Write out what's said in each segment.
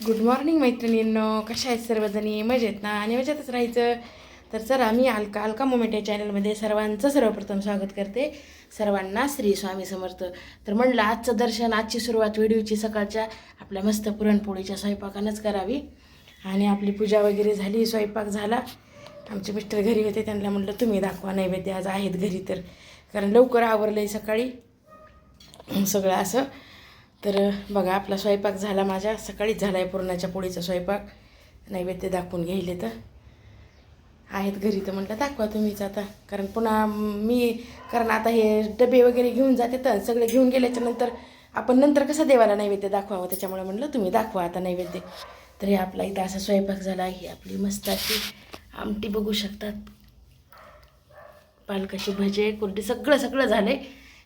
Good morning मैत्रिणींनो, कशा आहेत सर्वजणी? मजेत ना? आणि मजेतच राहायचं. तर चला, मी अलका मोमेंट या चॅनलमध्ये सर्वांचं सर्वप्रथम स्वागत करते. सर्वांना श्री स्वामी समर्थ. तर म्हणलं आजचं दर्शन, आजची सुरुवात व्हिडिओची सकाळच्या आपल्या मस्त पुरणपोळीच्या स्वयंपाकानंच करावी. आणि आपली पूजा वगैरे झाली, स्वयंपाक झाला. आमचे मिस्टर घरी होते, त्यांना म्हटलं तुम्ही दाखवा नैवेद्य, आज आहेत घरी तर. कारण लवकर आवरलं आहे सकाळी सगळं असं. तर बघा, आपला स्वयंपाक झाला, माझ्या सकाळीच झाला आहे पुरणाच्या पोळीचा स्वयंपाक. नैवेद्य दाखवून घ्यायले तर आहेत घरी, तर म्हटलं दाखवा तुम्हीच आता. कारण पुन्हा कारण आता हे डबे वगैरे घेऊन जाते, तर सगळे घेऊन गेल्याच्या नंतर आपण नंतर कसं देवाला नैवेद्य दाखवावं, त्याच्यामुळे म्हटलं तुम्ही दाखवा आता नैवेद्य. तर हे आपला इथं असा स्वयंपाक झाला आहे. आपली मस्त अशी आमटी बघू शकतात, पालकाची भजे, कुरडी, सगळं सगळं झालं आहे.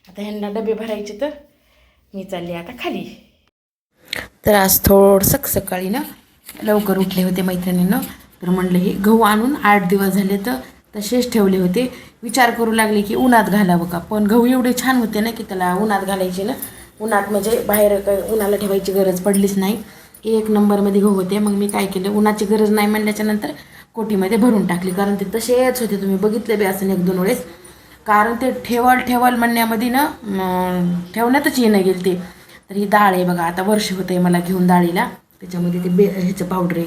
आता ह्यांना डबे भरायचे, तर मी चालली आता खाली. तर आज थोडंसं सकाळी ना लवकर उठले होते मैत्रिणींना. तर म्हणलं हे गहू आणून 8 दिवस झाले तर तसेच ठेवले होते. विचार करू लागले की उन्हात घालावं का, पण गहू एवढे छान होते ना की त्याला उन्हात घालायचे ना, उन्हात म्हणजे बाहेर उन्हाला ठेवायची गरज पडलीच नाही. एक नंबरमध्ये गहू होते. मग मी काय केलं, उन्हाची गरज नाही म्हणल्याच्या नंतर कोटीमध्ये भरून टाकली. कारण ते तसेच होते, तुम्ही बघितले बी असं 1-2 वेळेस. कारण ते ठेवल म्हणण्यामध्ये ना ठेवण्यातच येणं गेलं ते. तर ही डाळ आहे बघा, आता वर्ष होतं आहे मला घेऊन डाळीला. त्याच्यामध्ये ते ह्याचं पावडर आहे,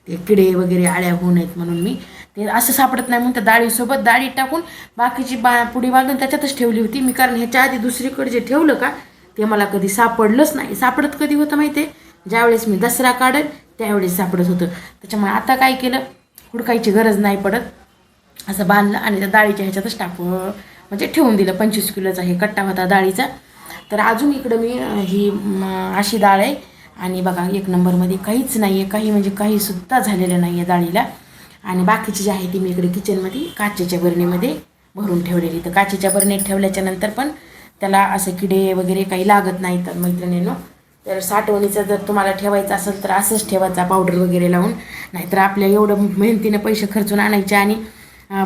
ते किडे वगैरे आळ्या होऊ नयेत म्हणून मी ते असं सापडत नाही म्हणून त्या डाळीसोबत डाळी टाकून बाकीची पुडी बांधून त्याच्यातच ठेवली होती मी. कारण ह्याच्या आधी दुसरीकडे जे ठेवलं का ते मला कधी सापडलंच नाही. सापडत कधी होतं माहिती आहे, ज्यावेळेस मी दसरा काढेल त्यावेळेस सापडत होतं. त्याच्यामुळे आता काय केलं, हुडकायची गरज नाही पडत. असं बांधलं आणि त्या डाळीच्या ह्याच्यातच म्हणजे ठेवून दिलं. 25 किलोचा हे कट्टा होता डाळीचा. तर अजून इकडं मी ही अशी डाळ आहे. आणि बघा, 1 नंबरमध्ये काहीच नाही आहे, काही म्हणजे काहीसुद्धा झालेलं नाही आहे डाळीला. आणि बाकीची जी आहे ती मी इकडे किचनमध्ये काचेच्या बरणीमध्ये भरून ठेवलेली. तर काचेच्या बरणीत ठेवल्याच्या नंतर पण त्याला असे किडे वगैरे काही लागत नाहीत. तर मैत्रिणींनो, तर साठवणीचं जर तुम्हाला ठेवायचं असेल तर असंच ठेवायचा, पावडर वगैरे लावून. नाहीतर आपल्या एवढं मेहनतीनं पैसे खर्चून आणायचे आणि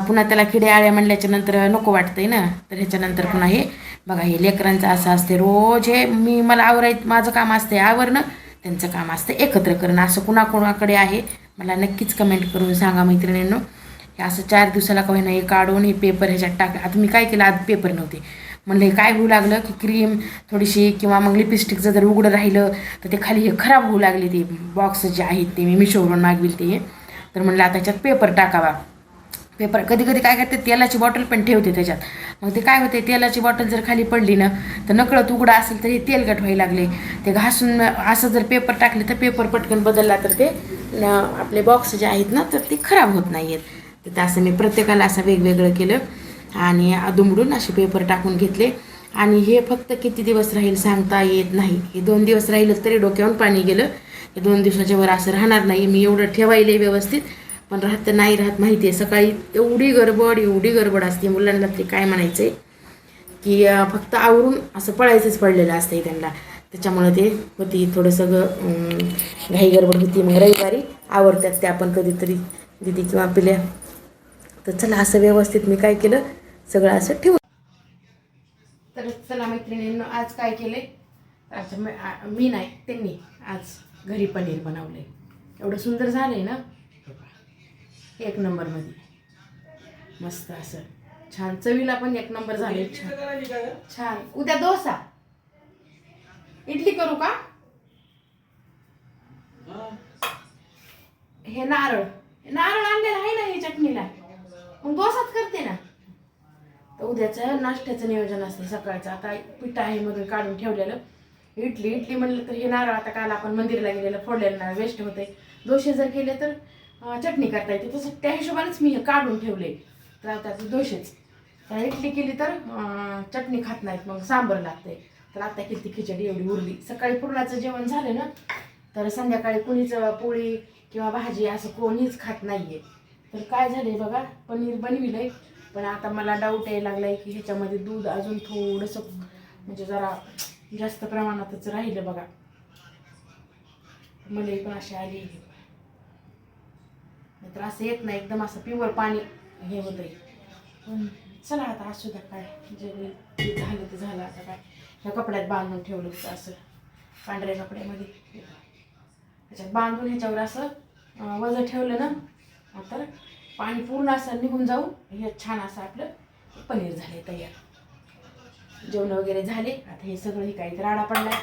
पुन्हा त्याला किडे आळ्या म्हणल्याच्या नंतर नको वाटतंय ना. तर ह्याच्यानंतर पुन्हा हे बघा, हे लेकरांचं असं असते, रोज हे मला माझं काम असते आवरणं, त्यांचं काम असतं एकत्र करणं. असं कुणाकुणाकडे आहे मला नक्कीच कमेंट करून सांगा मैत्रिणींनो. हे असं 4 दिवसाला का होईना हे काढून हे पेपर ह्याच्यात टाकलं. आता मी काय केलं, आज पेपर नव्हते म्हणलं, हे काय होऊ लागलं की क्रीम थोडीशी किंवा मग लिपस्टिकचं जर उघडं राहिलं तर ते खाली हे खराब होऊ लागले. ते बॉक्स जे आहेत ते मी मिशोवरून मागविल ते. तर म्हणलं आता ह्याच्यात पेपर टाकावा. पेपर कधी कधी काय करते, तेलाची बॉटल पण ठेवते त्याच्यात. मग ते काय होते, तेलाची बॉटल जर खाली पडली ना तर नकळत उघडा असेल तर हे तेलकट व्हायला लागले. ते घासून असं जर पेपर टाकले तर पेपर पटकन बदलला तर ते आपले बॉक्स जे आहेत ना तर ते खराब होत नाही आहेत. तर असं मी प्रत्येकाला असं वेगवेगळं केलं आणि दुमडून असे पेपर टाकून घेतले. आणि हे फक्त किती दिवस राहील सांगता येत नाही. हे 2 दिवस राहिलं तरी डोक्यावरून पाणी गेलं. हे 2 दिवसाच्या वर असं राहणार नाही. मी एवढं ठेवायला व्यवस्थित, पण राहत नाही राहत माहिती आहे. सकाळी एवढी गडबड असते मुलांना. ते काय म्हणायचं आहे की फक्त आवरून असं पळायचंच पडलेलं असतं त्यांना. त्याच्यामुळे ते होती थोडं सगळं घाई गडबड होती. मग रविवारी आवडतात ते आपण कधीतरी दिदी किंवा पिल्या. तर चला, असं व्यवस्थित मी काय केलं, सगळं असं ठेवून. तर चला मैत्रिणींनो, आज काय केले, आता मी नाही त्यांनी आज घरी पनीर बनवले. एवढं सुंदर झालंय ना, 1 नंबरमध्ये मस्त असं छान, चवीला पण 1 नंबर झाले. छान. उद्या डोसा इडली करू का? हे नारळ आणलेलं आहे ना हे चटणीला, मग डोसाच करते ना. तर उद्याचं नाश्त्याचं नियोजन असते सकाळचं. आता पीठ आहे मग काढून ठेवलेलं. इडली म्हणलं तर हे नारळ आता काल आपण मंदिरला गेलेलं फोडलेलं नारळ वेस्ट होते. डोसे जर केले तर चटणी करता येते, तसं त्या हिशोबानेच मी हे काढून ठेवले. तर त्याचं डोसेच. इडली केली तर चटणी खात नाहीत, मग सांबर लागते. तर आता केली ती खिचडी एवढी उरली. सकाळी पुरणाचं जेवण झालं ना तर संध्याकाळी कोणीच पोळी किंवा भाजी असं कोणीच खात नाहीये. तर काय झालंय बघा, पनीर बनविलंय. पण आता मला डाऊट यायला लागलाय की ह्याच्यामध्ये दूध अजून थोडंसं म्हणजे जरा जास्त प्रमाणातच राहिलं बघा. मला पण अशी आली, तर असं येत नाही एकदम असं प्युअर पाणी हे होतंय. पण चला आता असू द्या, काय जे झालं ते झालं. आता काय ह्या कपड्यात बांधून ठेवलं होतं असं पांढऱ्या कपड्यामध्ये. त्याच्यात बांधून ह्याच्यावर असं वजन ठेवलं ना, तर पाणी पूर्ण असं निघून जाऊन हे छान असं आपलं पनीर झाले तयार. जेवण वगैरे झाले. आता हे सगळं हे काही राडा पडलाय.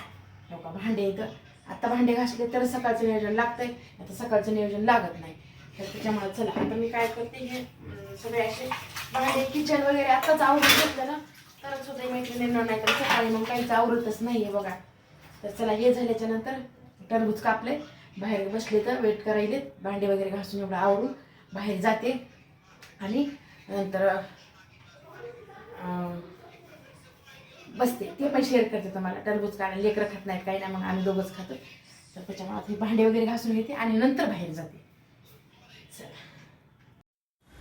लोक भांडे इथं आता भांडे घासले तर सकाळचं नियोजन लागतंय, आता सकाळचं नियोजन लागत नाही. तर त्याच्यामुळे चला आता मी काय करते, हे सगळे असे भांडे किचन वगैरे आताच आवरून घेतलं ना तरच होतं मैत्रिणींना, नाही तर सकाळी मग काहीच आवरतच नाही आहे बघा. तर चला हे झाल्याच्या नंतर टरबूज कापले, बाहेर बसले तर वेट करायले, भांडे वगैरे घासून एवढं आवरून बाहेर जाते आणि नंतर बसते. ते पण शेअर करते तुम्हाला. टरबूज कारण लेकरं खात नाहीत काही नाही, मग आम्ही दोघंच खातो. तर त्याच्यामुळे भांडे वगैरे घासून घेते आणि नंतर बाहेर जाते.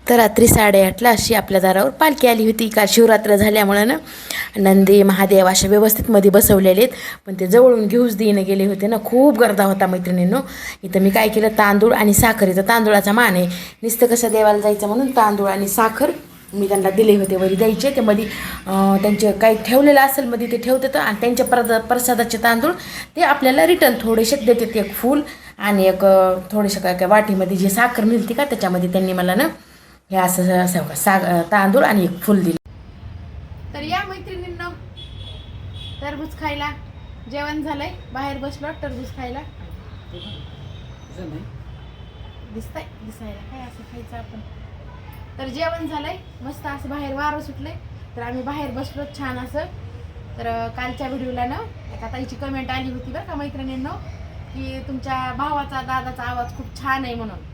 तर रात्री 8:30ला अशी आपल्या दारावर पालखी आली होती. काल शिवरात्र झाल्यामुळं ना नंदी महादेव अशा व्यवस्थित मध्ये बसवलेले आहेत, पण ते जवळून घेऊच देणं गेले होते ना. खूप गर्दा होता मैत्रिणींनो. इथं मी काय केलं, तांदूळ आणि साखरेचं, तांदूळाचा मान आहे नुसतं कसं देवाला जायचं म्हणून तांदूळ आणि साखर मी त्यांना दिले होते. वरी द्यायचे ते मध्ये त्यांचे काही ठेवलेलं असेल मध्ये ते ठेवतात आणि त्यांच्या प्रसादाचे तांदूळ ते आपल्याला रिटर्न थोडेसे देतात. एक फूल आणि एक थोडेसे काय काय वाटीमध्ये जे साखर मिळते का त्याच्यामध्ये त्यांनी मला ना हे असं असं तांदूळ आणि एक फुल दिले. तर या मैत्रिणींना टरबूज खायला. जेवण झालंय, बाहेर बसलो टरबूज खायला. दिसायला काय असं खायचं आपण. तर जेवण झालंय मस्त, असं बाहेर वारं सुटलंय तर आम्ही बाहेर बसलो छान असं. तर कालच्या व्हिडिओला ना एका ताईची कमेंट आली होती बरं का मैत्रिणींनो, की तुमच्या भावाचा दादाचा आवाज खूप छान आहे म्हणून.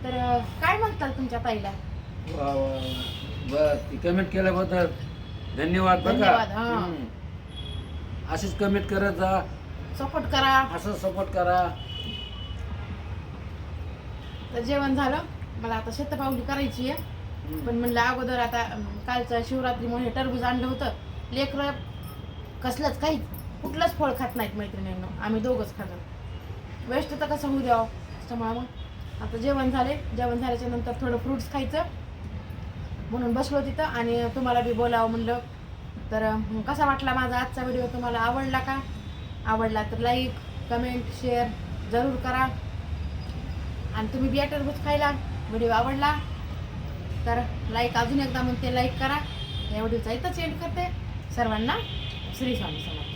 तर काय म्हणताल तुमच्या ताईला? कमेंट केल्याबद्दल धन्यवाद. धन्यवाद. असेच कमेंट करत जा, सपोर्ट करा, असं सपोर्ट करा. तर जेवण झालं, मला आता शतपावली करायची आहे, पण म्हणलं अगोदर आता कालच्या शिवरात्रीमुळे टरबूज आणलं होतं. लेकरं कसलंच काही कुठलंच फळ खात नाहीत मैत्रिणींनो, आम्ही दोघंच खातो. वेस्ट तर कसं होऊ द्यावं, त्याच्यामुळे मग आता जेवण झाले. जेवण झाल्याच्या नंतर थोडं फ्रूट्स खायचं म्हणून बसलो तिथं आणि तुम्हाला बी बोलावं म्हणलं. तर कसा वाटला माझा आजचा व्हिडिओ? तुम्हाला आवडला का? आवडला तर लाईक कमेंट शेअर जरूर करा. आणि तुम्ही बिया टरबूज खायला. व्हिडिओ आवडला तर लाईक, अजून एकदा म्हणते लाईक करा. या व्हिडिओचा इथंच एंड करते. सर्वांना श्री स्वामी समर्थ.